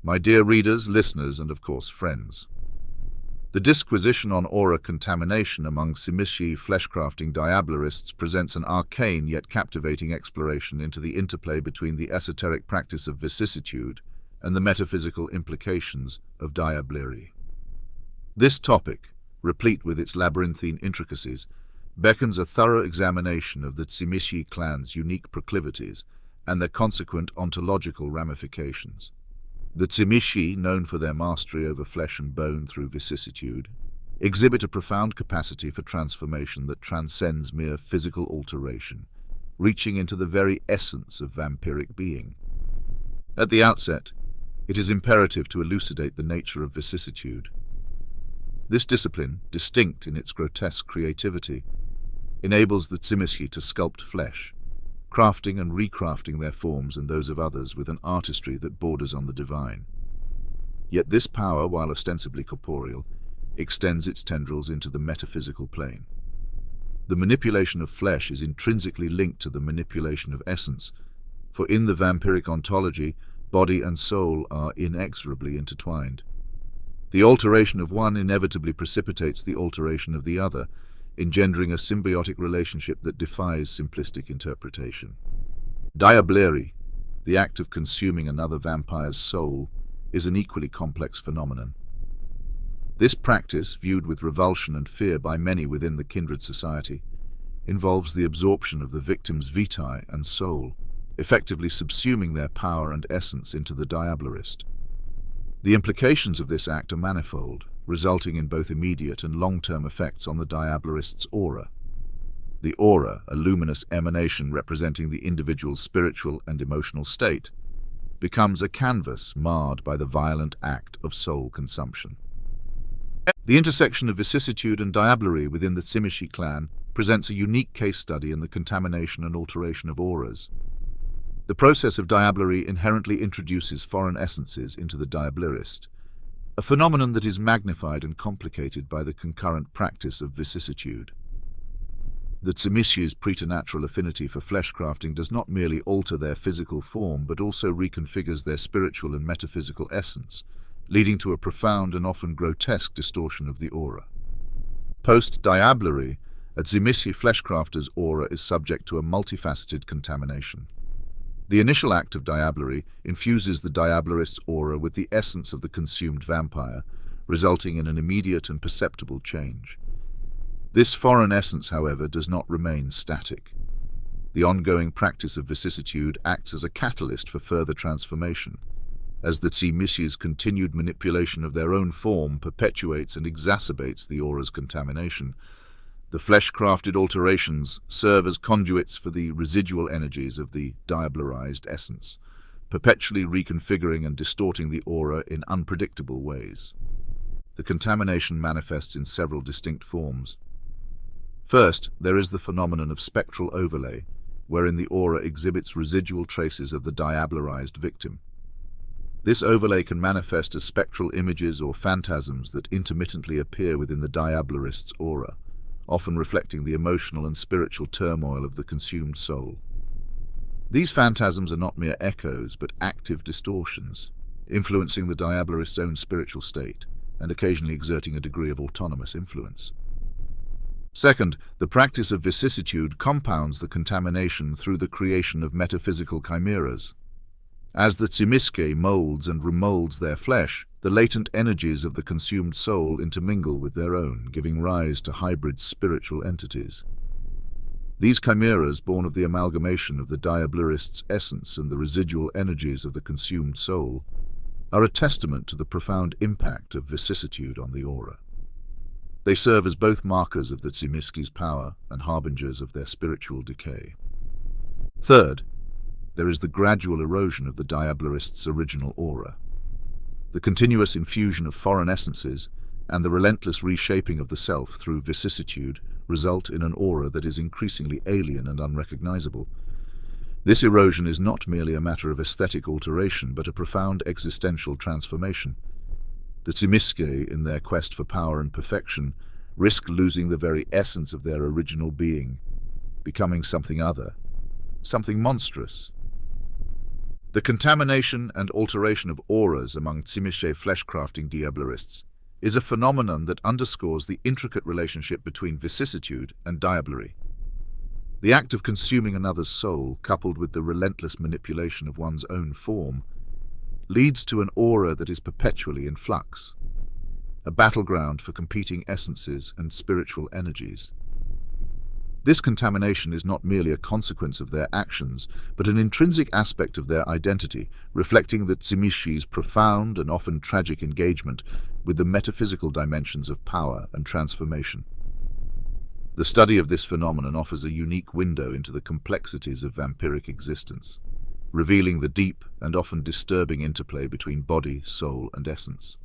My dear readers, listeners, and of course friends. The disquisition on aura contamination among Tzimisce fleshcrafting Diablerists presents an arcane yet captivating exploration into the interplay between the esoteric practice of vicissitude and the metaphysical implications of Diablerie. This topic, replete with its labyrinthine intricacies, beckons a thorough examination of the Tzimisce clan's unique proclivities and their consequent ontological ramifications. The Tzimisce, known for their mastery over flesh and bone through vicissitude, exhibit a profound capacity for transformation that transcends mere physical alteration, reaching into the very essence of vampiric being. At the outset, it is imperative to elucidate the nature of vicissitude. This discipline, distinct in its grotesque creativity, enables the Tzimisce to sculpt flesh, crafting and recrafting their forms and those of others with an artistry that borders on the divine. Yet this power, while ostensibly corporeal, extends its tendrils into the metaphysical plane. The manipulation of flesh is intrinsically linked to the manipulation of essence, for in the vampiric ontology, body and soul are inexorably intertwined. The alteration of one inevitably precipitates the alteration of the other, engendering a symbiotic relationship that defies simplistic interpretation. Diablerie, the act of consuming another vampire's soul, is an equally complex phenomenon. This practice, viewed with revulsion and fear by many within the kindred society, involves the absorption of the victim's vitae and soul, effectively subsuming their power and essence into the Diablerist. The implications of this act are manifold, resulting in both immediate and long-term effects on the Diablerist's aura. The aura, a luminous emanation representing the individual's spiritual and emotional state, becomes a canvas marred by the violent act of soul consumption. The intersection of vicissitude and diablerie within the Tzimisce clan presents a unique case study in the contamination and alteration of auras. The process of diablerie inherently introduces foreign essences into the Diablerist, a phenomenon that is magnified and complicated by the concurrent practice of vicissitude. The Tzimisce's preternatural affinity for fleshcrafting does not merely alter their physical form, but also reconfigures their spiritual and metaphysical essence, leading to a profound and often grotesque distortion of the aura. Post-diablerie, a Tzimisce fleshcrafter's aura is subject to a multifaceted contamination. The initial act of diablerie infuses the Diablerist's aura with the essence of the consumed vampire, resulting in an immediate and perceptible change. This foreign essence, however, does not remain static. The ongoing practice of vicissitude acts as a catalyst for further transformation, as the Tzimisce's continued manipulation of their own form perpetuates and exacerbates the aura's contamination. The flesh-crafted alterations serve as conduits for the residual energies of the diablerized essence, perpetually reconfiguring and distorting the aura in unpredictable ways. The contamination manifests in several distinct forms. First, there is the phenomenon of spectral overlay, wherein the aura exhibits residual traces of the diablerized victim. This overlay can manifest as spectral images or phantasms that intermittently appear within the Diablerist's aura, often reflecting the emotional and spiritual turmoil of the consumed soul. These phantasms are not mere echoes, but active distortions, influencing the Diablerist's own spiritual state, and occasionally exerting a degree of autonomous influence. Second, the practice of vicissitude compounds the contamination through the creation of metaphysical chimeras. As the Tzimisce molds and remolds their flesh, the latent energies of the consumed soul intermingle with their own, giving rise to hybrid spiritual entities. These chimeras, born of the amalgamation of the Diablerist's essence and the residual energies of the consumed soul, are a testament to the profound impact of vicissitude on the aura. They serve as both markers of the Tzimisce's power and harbingers of their spiritual decay. Third, there is the gradual erosion of the Diablerist's original aura. The continuous infusion of foreign essences and the relentless reshaping of the self through vicissitude result in an aura that is increasingly alien and unrecognizable. This erosion is not merely a matter of aesthetic alteration, but a profound existential transformation. The Tzimisce, in their quest for power and perfection, risk losing the very essence of their original being, becoming something other, something monstrous. The contamination and alteration of auras among Tzimisce fleshcrafting Diablerists is a phenomenon that underscores the intricate relationship between vicissitude and diablerie. The act of consuming another's soul, coupled with the relentless manipulation of one's own form, leads to an aura that is perpetually in flux, a battleground for competing essences and spiritual energies. This contamination is not merely a consequence of their actions, but an intrinsic aspect of their identity, reflecting the Tzimisce's profound and often tragic engagement with the metaphysical dimensions of power and transformation. The study of this phenomenon offers a unique window into the complexities of vampiric existence, revealing the deep and often disturbing interplay between body, soul, and essence.